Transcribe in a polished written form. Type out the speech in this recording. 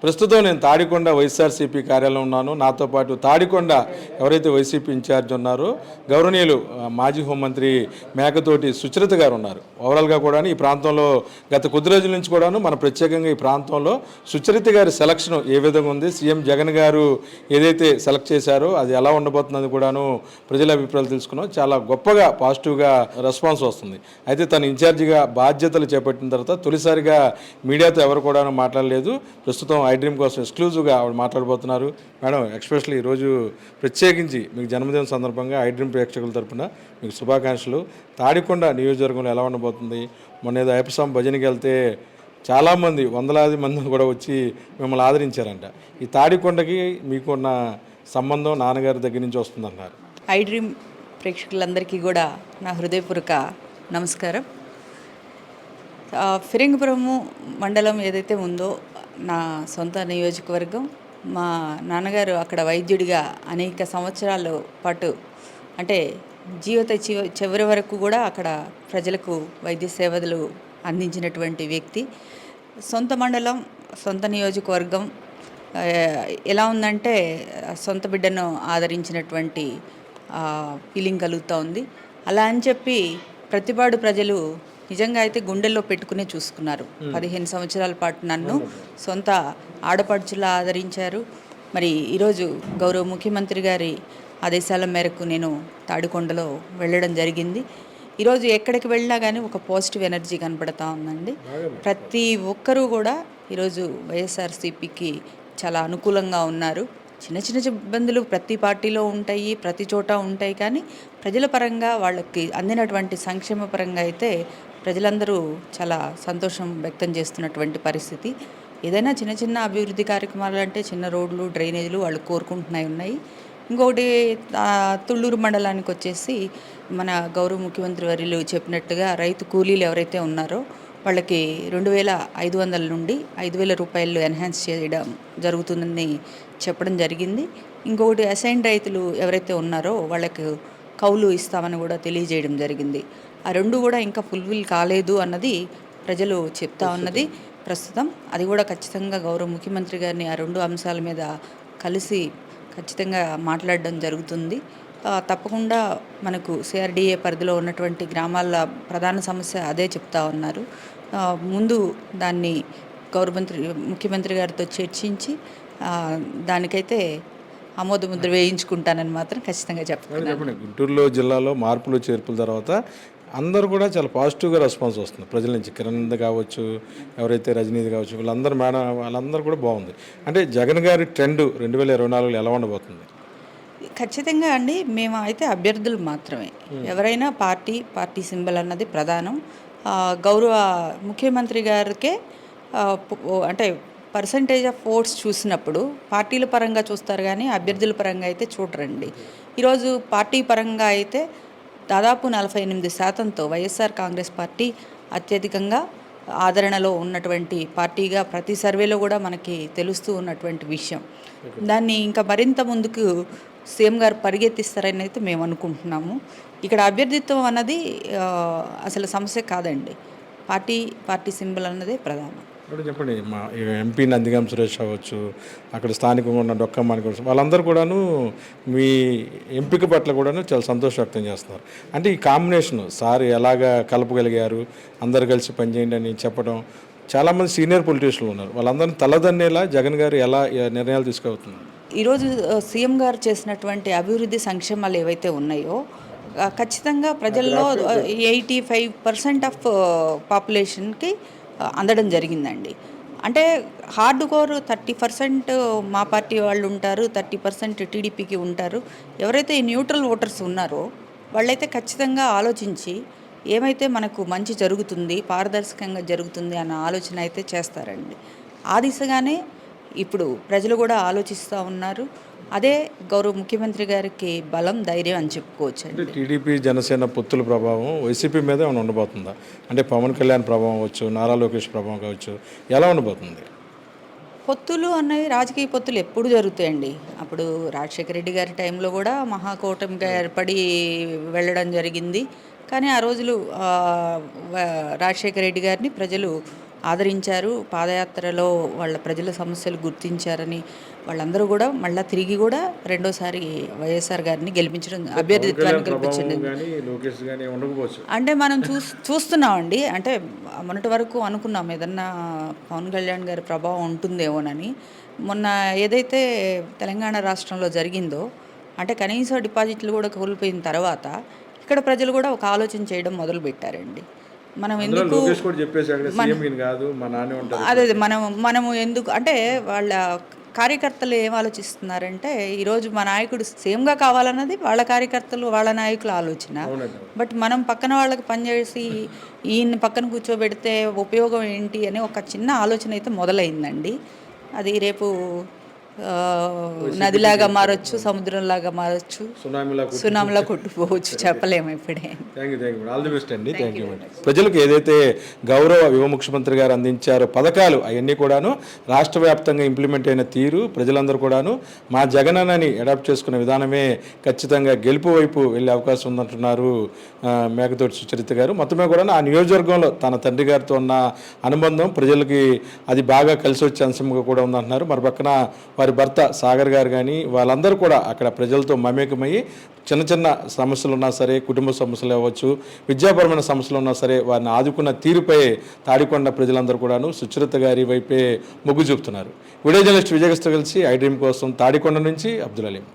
ప్రస్తుతం నేను తాడికొండ వైఎస్ఆర్సీపీ కార్యాలయం ఉన్నాను. నాతో పాటు తాడికొండ ఎవరైతే వైసీపీ ఇన్ఛార్జ్ ఉన్నారో గౌరవనీయులు మాజీ హోంమంత్రి మేకతోటి సుచరిత గారు ఉన్నారు. ఓవరాల్గా కూడా ఈ ప్రాంతంలో గత కొద్ది రోజుల నుంచి కూడాను మన ప్రత్యేకంగా ఈ ప్రాంతంలో సుచరిత గారి సెలక్షన్ ఏ విధంగా ఉంది, సీఎం జగన్ గారు ఏదైతే సెలెక్ట్ చేశారో అది ఎలా ఉండబోతుందని కూడాను ప్రజల అభిప్రాయాలు తెలుసుకున్నాం. చాలా గొప్పగా పాజిటివ్గా రెస్పాన్స్ వస్తుంది. అయితే తను ఇన్ఛార్జిగా బాధ్యతలు చేపట్టిన తర్వాత తొలిసారిగా మీడియాతో ఎవరు కూడా మాట్లాడలేదు. ప్రస్తుతం ఐ డ్రీమ్ కోసం ఎక్స్క్లూజివ్గా ఆవిడ మాట్లాడబోతున్నారు. మేడం, ఎక్స్పెషల్లీ ఈరోజు ప్రత్యేకించి మీకు జన్మదిన సందర్భంగా ఐ డ్రీమ్ ప్రేక్షకుల తరపున మీకు శుభాకాంక్షలు. తాడికొండ నియోజకవర్గంలో ఎలా ఉండబోతుంది? మొన్న ఏదో ఐపసాం భజనకి వెళ్తే చాలామంది వందలాది మంది కూడా వచ్చి మిమ్మల్ని ఆదరించారంట. ఈ తాడికొండకి మీకున్న సంబంధం నాన్నగారి దగ్గర నుంచి వస్తుందన్నారు. ఐ డ్రీమ్ ప్రేక్షకులందరికీ కూడా నా హృదయపూర్వక నమస్కారం. ఫిరంగిపురము మండలం ఏదైతే ఉందో నా సొంత నియోజకవర్గం. మా నాన్నగారు అక్కడ వైద్యుడిగా అనేక సంవత్సరాల పాటు అంటే జీవిత చివరి వరకు కూడా అక్కడ ప్రజలకు వైద్య సేవలు అందించినటువంటి వ్యక్తి. సొంత మండలం, సొంత నియోజకవర్గం ఎలా ఉందంటే సొంత బిడ్డను ఆదరించినటువంటి ఫీలింగ్ కలుగుతూ ఉంది. అలా అని చెప్పి ప్రతిపాడు ప్రజలు నిజంగా అయితే గుండెల్లో పెట్టుకునే చూసుకున్నారు. 15 సంవత్సరాల పాటు నన్ను సొంత ఆడపడుచులా ఆదరించారు. మరి ఈరోజు గౌరవ ముఖ్యమంత్రి గారి ఆదేశాల మేరకు నేను తాడికొండలో వెళ్ళడం జరిగింది. ఈరోజు ఎక్కడికి వెళ్ళినా కానీ ఒక పాజిటివ్ ఎనర్జీ కనపడతా ఉందండి. ప్రతి ఒక్కరూ కూడా ఈరోజు వైఎస్ఆర్సీపీకి చాలా అనుకూలంగా ఉన్నారు. చిన్న చిన్న ఇబ్బందులు ప్రతి పార్టీలో ఉంటాయి, ప్రతి చోట ఉంటాయి. కానీ ప్రజల పరంగా వాళ్ళకి అందినటువంటి సంక్షేమ పరంగా అయితే ప్రజలందరూ చాలా సంతోషం వ్యక్తం చేస్తున్నటువంటి పరిస్థితి. ఏదైనా చిన్న చిన్న అభివృద్ధి కార్యక్రమాలు అంటే చిన్న రోడ్లు, డ్రైనేజీలు వాళ్ళు కోరుకుంటున్నాయి. ఇంకొకటి తుళ్ళూరు మండలానికి వచ్చేసి మన గౌరవ ముఖ్యమంత్రి వర్యులు చెప్పినట్టుగా రైతు కూలీలు ఎవరైతే ఉన్నారో వాళ్ళకి 2,500 నుండి 5,000 రూపాయలు ఎన్హాన్స్ చేయడం జరుగుతుందని చెప్పడం జరిగింది. ఇంకొకటి అసైన్ రైతులు ఎవరైతే ఉన్నారో వాళ్ళకి కౌలు ఇస్తామని కూడా తెలియజేయడం జరిగింది. ఆ రెండు కూడా ఇంకా ఫుల్ఫిల్ కాలేదు అన్నది ప్రజలు చెప్తా ఉన్నది ప్రస్తుతం. అది కూడా ఖచ్చితంగా గౌరవ ముఖ్యమంత్రి గారిని ఆ రెండు అంశాల మీద కలిసి ఖచ్చితంగా మాట్లాడడం జరుగుతుంది. తప్పకుండా మనకు సిఆర్డిఏ పరిధిలో ఉన్నటువంటి గ్రామాల ప్రధాన సమస్య అదే చెప్తా ఉన్నారు. ముందు దాన్ని ముఖ్యమంత్రి గారితో చర్చించి దానికైతే ఆమోదముద్ర వేయించుకుంటానని మాత్రం ఖచ్చితంగా చెప్పండి. గుంటూరులో జిల్లాలో మార్పులు చేర్పుల తర్వాత అందరూ కూడా చాలా పాజిటివ్గా రెస్పాన్స్ వస్తుంది ప్రజల నుంచి. కిరణ్ కావచ్చు, ఎవరైతే రజనీది కావచ్చు, వాళ్ళందరూ కూడా బాగుంది. అంటే జగన్ గారి ట్రెండ్ 2024లో ఎలా ఉండబోతుంది? ఖచ్చితంగా అండి, మేము అయితే అభ్యర్థులు మాత్రమే. ఎవరైనా పార్టీ సింబల్ అన్నది ప్రధానం. గౌరవ ముఖ్యమంత్రి గారికే అంటే పర్సంటేజ్ ఆఫ్ ఓట్స్ చూసినప్పుడు పార్టీల పరంగా చూస్తారు కానీ అభ్యర్థుల పరంగా అయితే చూడరండి. ఈరోజు పార్టీ పరంగా అయితే దాదాపు 48% వైఎస్ఆర్ కాంగ్రెస్ పార్టీ అత్యధికంగా ఆదరణలో ఉన్నటువంటి పార్టీగా ప్రతి సర్వేలో కూడా మనకి తెలుస్తూ ఉన్నటువంటి విషయం. దాన్ని ఇంకా మరింత ముందుకు సీఎం గారు పరిగెత్తిస్తారని అయితే మేము అనుకుంటున్నాము. ఇక్కడ అభ్యర్థిత్వం అన్నది అసలు సమస్య కాదండి. పార్టీ సింబల్ అన్నదే ప్రధానం. చెప్పండి, మా ఎంపీ నందిగాం సురేష్ అవ్వచ్చు, అక్కడ స్థానికంగా ఉన్న డొక్కమ్మాని కూడా వాళ్ళందరూ కూడాను మీ ఎంపిక పట్ల కూడాను చాలా సంతోషం వ్యక్తం చేస్తున్నారు. అంటే ఈ కాంబినేషన్ సార్ ఎలాగా కలపగలిగారు, అందరు కలిసి పనిచేయండి అని చెప్పడం. చాలామంది సీనియర్ పొలిటీషియన్లు ఉన్నారు, వాళ్ళందరినీ తలదన్నేలా జగన్ గారు ఎలా నిర్ణయాలు తీసుకెళ్తున్నారు? ఈరోజు సీఎం గారు చేసినటువంటి అభివృద్ధి సంక్షేమాలు ఏవైతే ఉన్నాయో ఖచ్చితంగా ప్రజల్లో 85% ఆఫ్ పాపులేషన్కి అందడం జరిగిందండి. అంటే హార్డ్ కోర్ 30% మా పార్టీ వాళ్ళు ఉంటారు, 30% టీడీపీకి ఉంటారు. ఎవరైతే న్యూట్రల్ ఓటర్స్ ఉన్నారో వాళ్ళైతే ఖచ్చితంగా ఆలోచించి ఏమైతే మనకు మంచి జరుగుతుంది, పారదర్శకంగా జరుగుతుంది అన్న ఆలోచన అయితే చేస్తారండి. ఆ దిశగానే ఇప్పుడు ప్రజలు కూడా ఆలోచిస్తూ ఉన్నారు. అదే గౌరవ ముఖ్యమంత్రి గారికి బలం, ధైర్యం అని చెప్పుకోవచ్చు. అంటే టీడీపీ జనసేన పొత్తుల ప్రభావం వైసీపీ మీద ఏమైనా ఉండబోతుందా? అంటే పవన్ కళ్యాణ్ ప్రభావం అవ్వచ్చు, నారా లోకేష్ ప్రభావం కావచ్చు, ఎలా ఉండబోతుంది? పొత్తులు అన్నవి రాజకీయ పొత్తులు ఎప్పుడు జరుగుతాయండి. అప్పుడు రాజశేఖర రెడ్డి గారి టైంలో కూడా మహాకూటమిగా ఏర్పడి వెళ్ళడం జరిగింది. కానీ ఆ రోజులు రాజశేఖర రెడ్డి గారిని ప్రజలు ఆదరించారు. పాదయాత్రలో వాళ్ళ ప్రజల సమస్యలు గుర్తించారని వాళ్ళందరూ కూడా మళ్ళీ తిరిగి కూడా రెండోసారి వైఎస్ఆర్ గారిని గెలిపించడం, అభ్యర్థిత్వాన్ని గెలిపించండి. కానీ లోకేష్ కానీ ఉండకపోవచ్చు. అంటే మనం చూస్తున్నామండి. అంటే మొన్నటి వరకు అనుకున్నాం ఏదన్నా పవన్ కళ్యాణ్ గారి ప్రభావం ఉంటుందేమోనని. మొన్న ఏదైతే తెలంగాణ రాష్ట్రంలో జరిగిందో, అంటే కనీసం డిపాజిట్లు కూడా కోల్పోయిన తర్వాత ఇక్కడ ప్రజలు కూడా ఒక ఆలోచన చేయడం మొదలుపెట్టారండి. మనం ఎందుకు లోకేష్ కూడా చెప్పేశాడు కదా, సీఎం ఈయన కాదు మా నాన్నే ఉంటారు. అదే మనము ఎందుకు అంటే వాళ్ళ కార్యకర్తలు ఏం ఆలోచిస్తున్నారంటే ఈరోజు మా నాయకుడు సేమ్గా కావాలన్నది వాళ్ళ కార్యకర్తలు వాళ్ళ నాయకుల ఆలోచన. అవునండి. బట్ మనం పక్కన వాళ్ళకి పనిచేసి ఈయన పక్కన కూర్చోబెడితే ఉపయోగం ఏంటి అని ఒక చిన్న ఆలోచన అయితే మొదలైందండి. అది రేపు నదిలాగా మారొచ్చు, సముద్రంలాగా మారొచ్చు, సునామీలా కొట్టుకోవచ్చు, చెప్పలేము ఇప్పుడే. Thank you all the best అండి. Thank you. ప్రజలకు ఏదైతే గౌరవ యువ ముఖ్యమంత్రి గారు అందించారో పథకాలు అవన్నీ కూడాను రాష్ట్ర వ్యాప్తంగా ఇంప్లిమెంట్ అయిన తీరు ప్రజలందరూ కూడాను మా జగనన్నని అడాప్ట్ చేసుకునే విధానమే ఖచ్చితంగా గెలుపు వైపు వెళ్ళే అవకాశం ఉందంటున్నారు మేకతోటి సుచరిత గారు. మొత్తమే కూడా ఆ నియోజకవర్గంలో తన తండ్రి గారితో ఉన్న అనుబంధం ప్రజలకి అది బాగా కలిసి వచ్చే అంశంగా కూడా ఉందంటున్నారు. మరి పక్కన వారి భర్త సాగర్ గారు కానీ వాళ్ళందరూ కూడా అక్కడ ప్రజలతో మమేకమయ్యి చిన్న చిన్న సమస్యలు ఉన్నా సరే, కుటుంబ సమస్యలు అవ్వచ్చు, విద్యాపరమైన సమస్యలు ఉన్నా సరే వారిని ఆదుకున్న తీరుపై తాడికొండ ప్రజలందరూ కూడాను సుచరిత గారి వైపే మొగ్గు చూపుతున్నారు. వీడియో జర్నలిస్ట్ విజయకృష్ణ కలిసి ఐ డ్రీమ్ కోసం తాడికొండ నుంచి అబ్దుల్ అలీం.